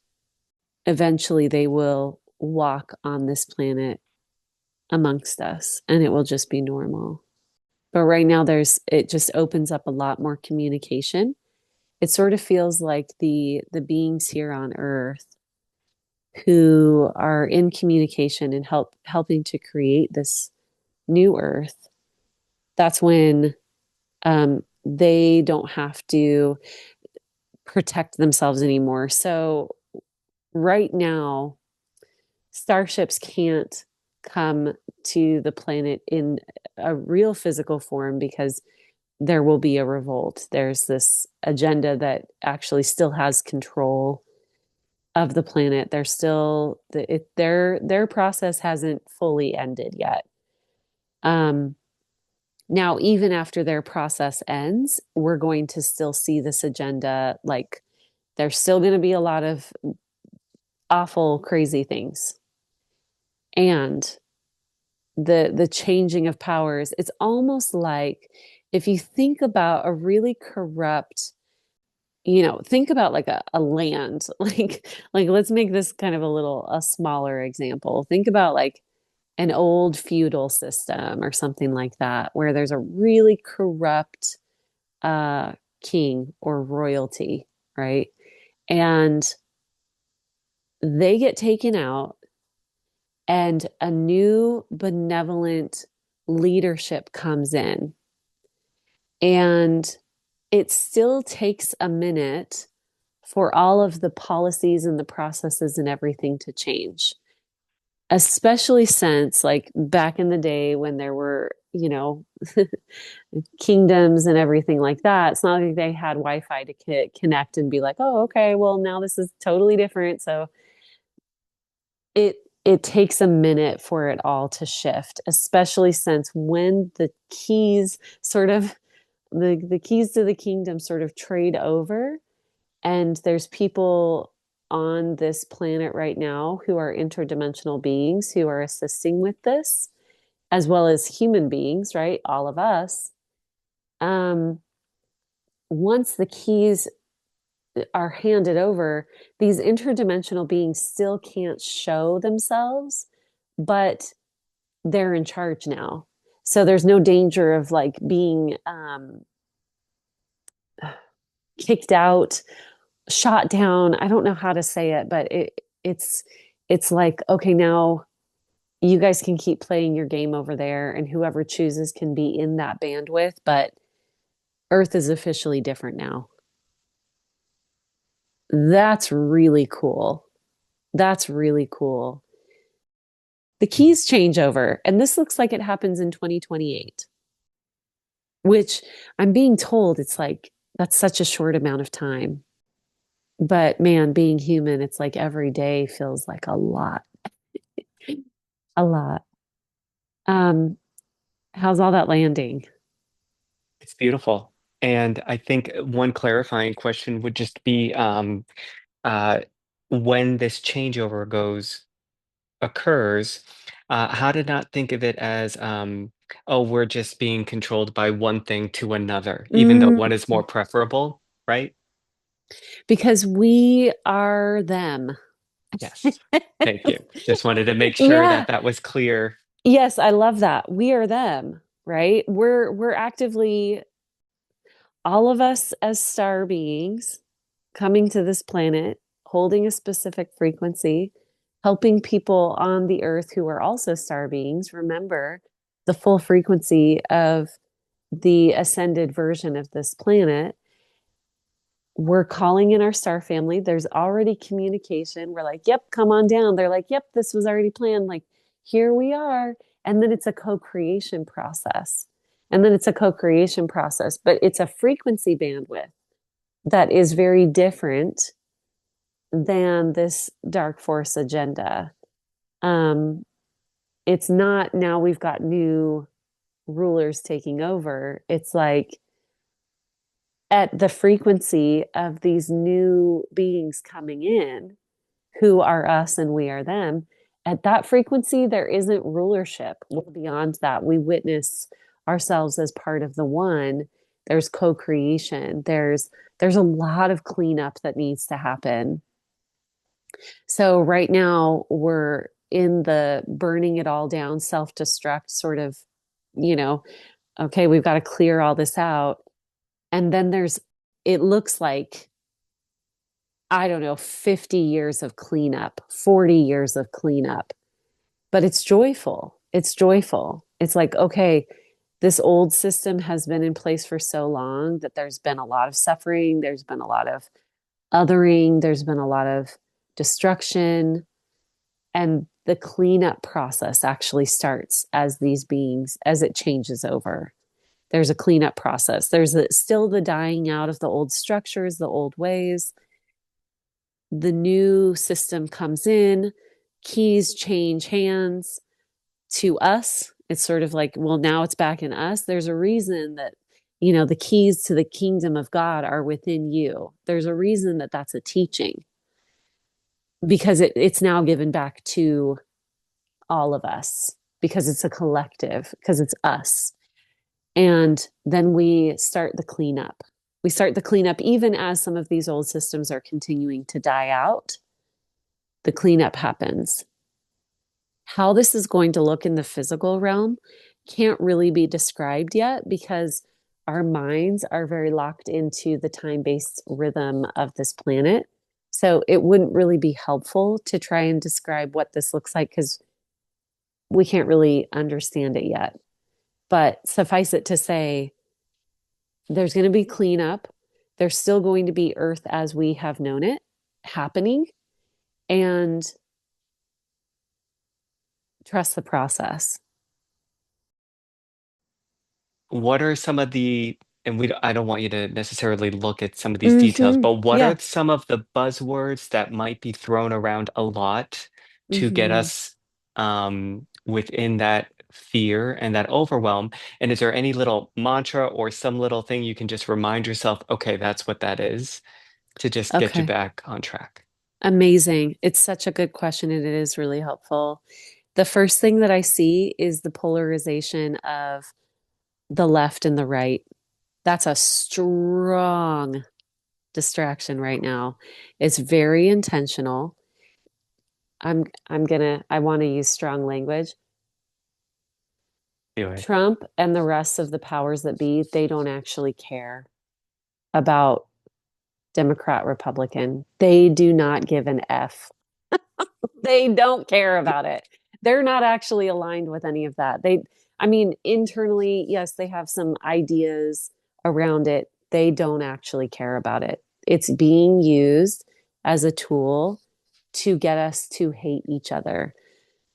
[SPEAKER 1] eventually they will walk on this planet amongst us and it will just be normal. But right now it just opens up a lot more communication. It sort of feels like the beings here on earth who are in communication and helping to create this new earth. That's when they don't have to protect themselves anymore. So right now, starships can't come to the planet in a real physical form because there will be a revolt. There's this agenda that actually still has control of the planet. They're still their process hasn't fully ended yet. Um, Now, even after their process ends, we're going to still see this agenda. Like there's still going to be a lot of awful, crazy things, and the changing of powers. It's almost like if you think about a really corrupt, think about like a land, like let's make this kind of a smaller example. Think about like an old feudal system or something like that, where there's a really corrupt uh, king or royalty, right? And they get taken out, and a new benevolent leadership comes in. And it still takes a minute for all of the policies and the processes and everything to change, especially since, like, back in the day when there were, kingdoms and everything like that. It's not like they had Wi-Fi to connect and be like, oh, okay, well, now this is totally different. So it takes a minute for it all to shift, especially since when the keys sort of the keys to the kingdom sort of trade over, and there's people on this planet right now who are interdimensional beings who are assisting with this, as well as human beings, right? All of us. Um, Once the keys are handed over, these interdimensional beings still can't show themselves, but they're in charge now. So there's no danger of like being kicked out, shot down. I don't know how to say it, but it's like, okay, now you guys can keep playing your game over there, and whoever chooses can be in that bandwidth, but Earth is officially different now. That's really cool. That's really cool. The keys change over, and this looks like it happens in 2028, which I'm being told it's like That's such a short amount of time. But man, being human, it's like every day feels like a lot, a lot. Um, how's all that landing?
[SPEAKER 2] It's beautiful. And I think one clarifying question would just be uh, when this changeover occurs, how to not think of it as, oh, we're just being controlled by one thing to another, even though
[SPEAKER 1] Mm,
[SPEAKER 2] one is more preferable, right?
[SPEAKER 1] because we are them.
[SPEAKER 2] Yes. Thank you. Just wanted to make sure
[SPEAKER 1] Yeah.
[SPEAKER 2] that that was clear.
[SPEAKER 1] Yes, I love that. We are them, right? We're actively all of us as star beings coming to this planet, holding a specific frequency, helping people on the earth who are also star beings remember the full frequency of the ascended version of this planet. We're calling in our star family. There's already communication. We're like, yep, come on down. They're like, yep, this was already planned. Like, here we are. And then it's a co creation process. And then it's a co creation process, but it's a frequency bandwidth that is very different than this dark force agenda. Um, it's not now we've got new rulers taking over. It's like at the frequency of these new beings coming in, who are us and we are them, at that frequency, there isn't rulership. We're beyond that. We witness ourselves as part of the one. There's co-creation. There's a lot of cleanup that needs to happen. So right now we're in the burning it all down, self-destruct sort of, you know, okay, we've got to clear all this out. And then it looks like, I don't know, 50 years of cleanup, 40 years of cleanup, but it's joyful. It's joyful. It's like, okay, this old system has been in place for so long that there's been a lot of suffering, there's been a lot of othering, there's been a lot of destruction. And the cleanup process actually starts as these beings, as it changes over. There's a cleanup process. Still the dying out of the old structures, the old ways. The new system comes in, keys change hands to us. It's sort of like, well, now it's back in us. There's a reason that, the keys to the kingdom of God are within you. There's a reason that that's a teaching because it's now given back to all of us because it's a collective, because it's us. And then we start the cleanup. We start the cleanup even as some of these old systems are continuing to die out. The cleanup happens. How this is going to look in the physical realm can't really be described yet because our minds are very locked into the time based rhythm of this planet. So it wouldn't really be helpful to try and describe what this looks like because we can't really understand it yet. But suffice it to say, there's going to be cleanup. There's still going to be Earth as we have known it happening. And trust the process.
[SPEAKER 2] What are some of the, and I don't want you to necessarily look at some of these details,
[SPEAKER 1] Mm-hmm.
[SPEAKER 2] but what
[SPEAKER 1] Yeah.
[SPEAKER 2] are some of the buzzwords that might be thrown around a lot to get
[SPEAKER 1] Mm-hmm.
[SPEAKER 2] us within that fear and that overwhelm? And is there any little mantra or some little thing you can just remind yourself, okay, that's what that is, to just get you
[SPEAKER 1] Okay.
[SPEAKER 2] back on track?
[SPEAKER 1] Amazing. It's such a good question and it is really helpful. The first thing that I see is the polarization of the left and the right. That's a strong distraction right now. It's very intentional. I want to use strong language.
[SPEAKER 2] Anyway,
[SPEAKER 1] Trump and the rest of the powers that be, they don't actually care about Democrat, Republican. They do not give an F. They don't care about it. They're not actually aligned with any of that. I mean, internally, yes, they have some ideas around it. They don't actually care about it. It's being used as a tool to get us to hate each other.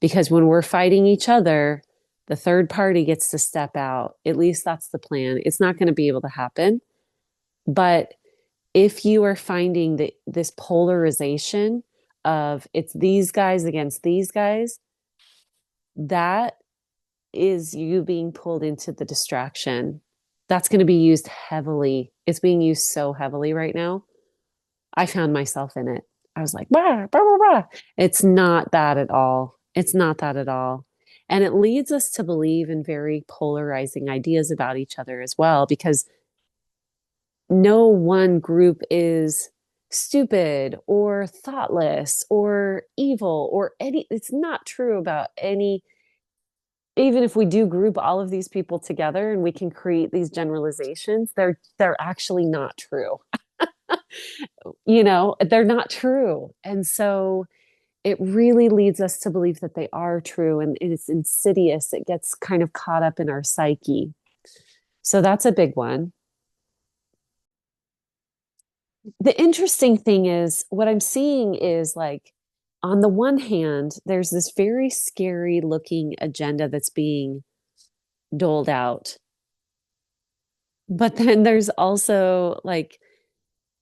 [SPEAKER 1] Because when we're fighting each other, the third party gets to step out. At least that's the plan. It's not going to be able to happen, But if you are finding that this polarization of it's these guys against these guys, that is you being pulled into the distraction. That's going to be used heavily. It's being used so heavily right now. I found myself in it. I was like, bah, bah, bah, bah. It's not that at all. It's not that at all. And it leads us to believe in very polarizing ideas about each other as well, because no one group is stupid or thoughtless or evil or any, it's not true about any, even if we do group all of these people together and we can create these generalizations, they're actually not true. They're not true. And so it really leads us to believe that they are true, and it's insidious. It gets kind of caught up in our psyche. So that's a big one. The interesting thing is what I'm seeing is like, on the one hand, there's this very scary looking agenda that's being doled out. But then there's also like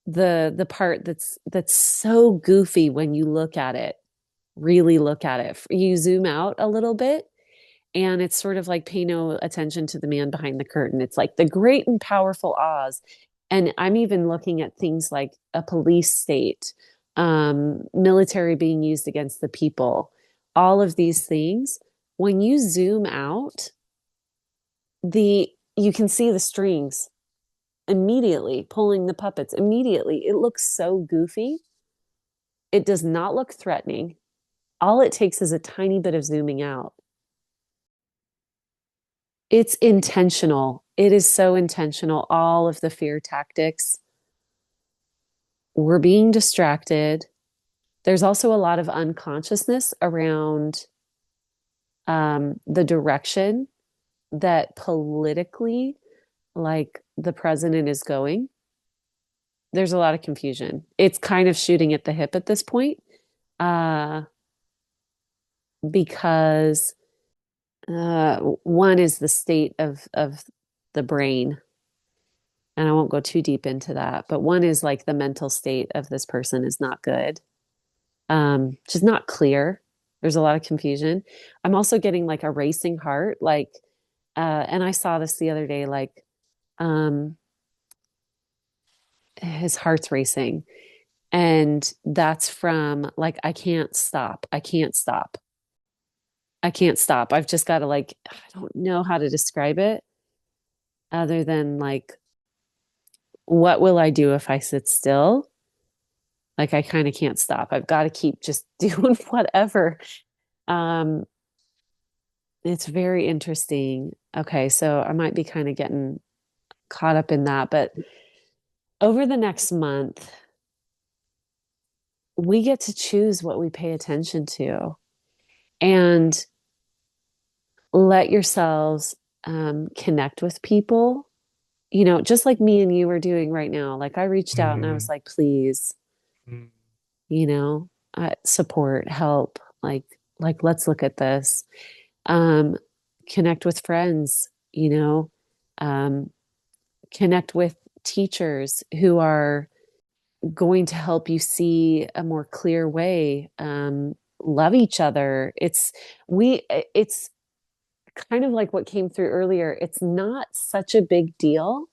[SPEAKER 1] the part that's so goofy when you look at it, really look at it. You zoom out a little bit, and it's sort of like pay no attention to the man behind the curtain. It's like the great and powerful Oz. And I'm even looking at things like a police state, military being used against the people, all of these things. When you zoom out, the you can see the strings immediately pulling the puppets immediately. It looks so goofy. It does not look threatening. All it takes is a tiny bit of zooming out. It's intentional. It is so intentional. All of the fear tactics. We're being distracted. There's also a lot of unconsciousness around the direction that politically, like the president is going. There's a lot of confusion. It's kind of shooting at the hip at this point, uh, because one is the state of the brain, and I won't go too deep into that. But one is like the mental state of this person is not good, just not clear. There's a lot of confusion. I'm also getting like a racing heart, like, and I saw this the other day, like, um, his heart's racing, and that's from like I can't stop. I can't stop. I can't stop. I've just got to like, I don't know how to describe it other than like, what will I do if I sit still? Like I kind of can't stop. I've got to keep just doing whatever. Um, it's very interesting. Okay, so I might be kind of getting caught up in that, but over the next month, we get to choose what we pay attention to, and let yourselves connect with people, just like me and you are doing right now. Like I reached out and I was
[SPEAKER 2] Mhm.
[SPEAKER 1] like, please,
[SPEAKER 2] Mm.
[SPEAKER 1] you know, support, help, like let's look at this. Um, Connect with friends, um, connect with teachers who are going to help you see a more clear way. Love each other. It's kind of like what came through earlier. It's not such a big deal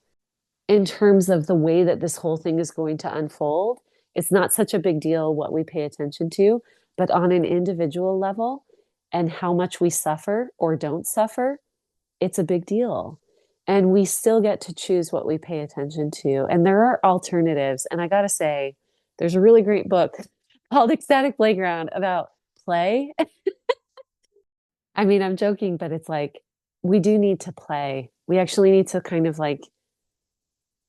[SPEAKER 1] in terms of the way that this whole thing is going to unfold. It's not such a big deal what we pay attention to, but on an individual level and how much we suffer or don't suffer, it's a big deal. And we still get to choose what we pay attention to. And there are alternatives. And I got to say, there's a really great book called Ecstatic Playground about play. I mean, I'm joking, but it's like we do need to play. We actually need to kind of like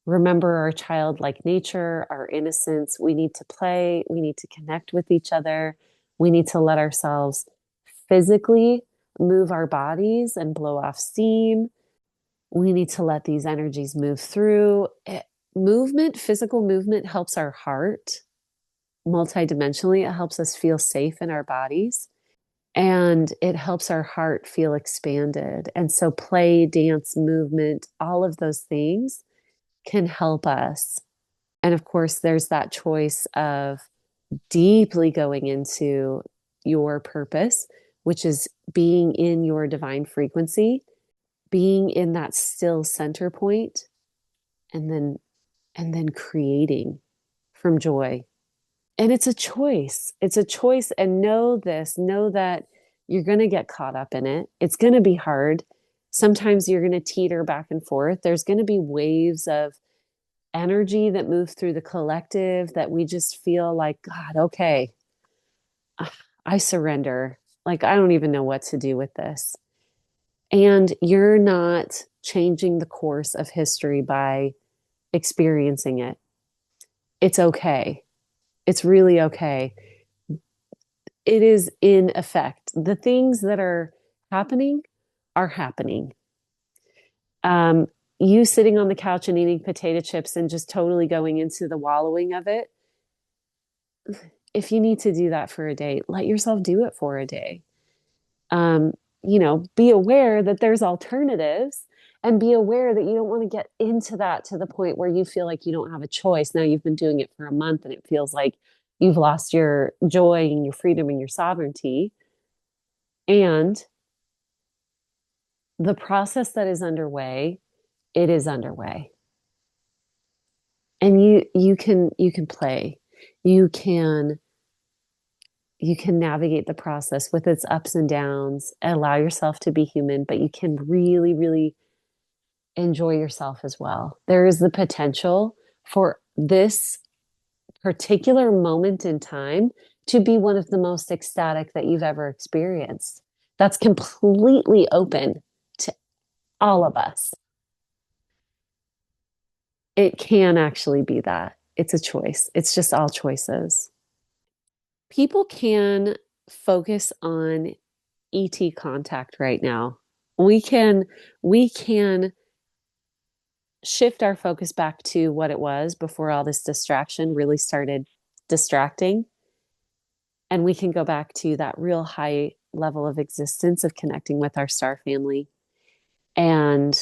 [SPEAKER 1] remember our childlike nature, our innocence. We need to play. We need to connect with each other. We need to let ourselves physically move our bodies and blow off steam. We need to let these energies move through. Movement, physical movement helps our heart multidimensionally. It helps us feel safe in our bodies, and it helps our heart feel expanded. And so, play, dance, movement, all of those things can help us. And of course, there's that choice of deeply going into your purpose, which is being in your divine frequency, being in that still center point, and then creating from joy. And it's a choice. It's a choice. And know this, know that you're going to get caught up in it. It's going to be hard. Sometimes you're going to teeter back and forth. There's going to be waves of energy that move through the collective that we just feel like, God, okay, I surrender. Like, I don't even know what to do with this. And you're not changing the course of history by experiencing it. It's okay. It's really okay. It is in effect. The things that are happening. Um, you sitting on the couch and eating potato chips and just totally going into the wallowing of it. If you need to do that for a day, let yourself do it for a day. Um, be aware that there's alternatives and be aware that you don't want to get into that to the point where you feel like you don't have a choice. Now you've been doing it for a month and it feels like you've lost your joy and your freedom and your sovereignty. And the process that is underway, it is underway. And you can play. You can you can navigate the process with its ups and downs, allow yourself to be human, but you can really, really enjoy yourself as well. There is the potential for this particular moment in time to be one of the most ecstatic that you've ever experienced. That's completely open to all of us. It can actually be that. It's a choice. It's just all choices. People can focus on ET contact right now. We can shift our focus back to what it was before all this distraction really started distracting. And we can go back to that real high level of existence of connecting with our star family and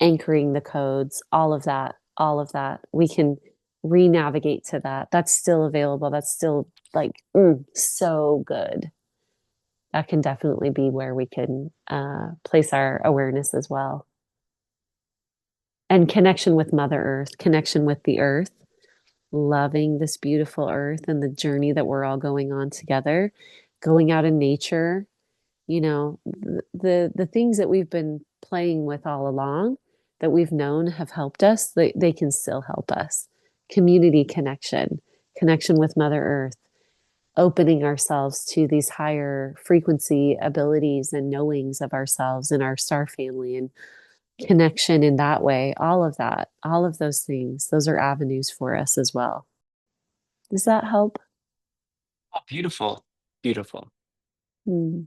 [SPEAKER 1] anchoring the codes, all of that, all of that. We can re-navigate to that. That's still available. That's still like so good. That can definitely be where we can place our awareness as well. And connection with Mother Earth, connection with the earth, loving this beautiful earth and the journey that we're all going on together, going out in nature, the things that we've been playing with all along that we've known have helped us, they can still help us. Community connection, connection with Mother Earth, opening ourselves to these higher frequency abilities and knowings of ourselves and our star family and connection in that way, all of that, all of those things, those are avenues for us as well. Does that help?
[SPEAKER 2] Oh, beautiful. Beautiful.
[SPEAKER 1] Hmm.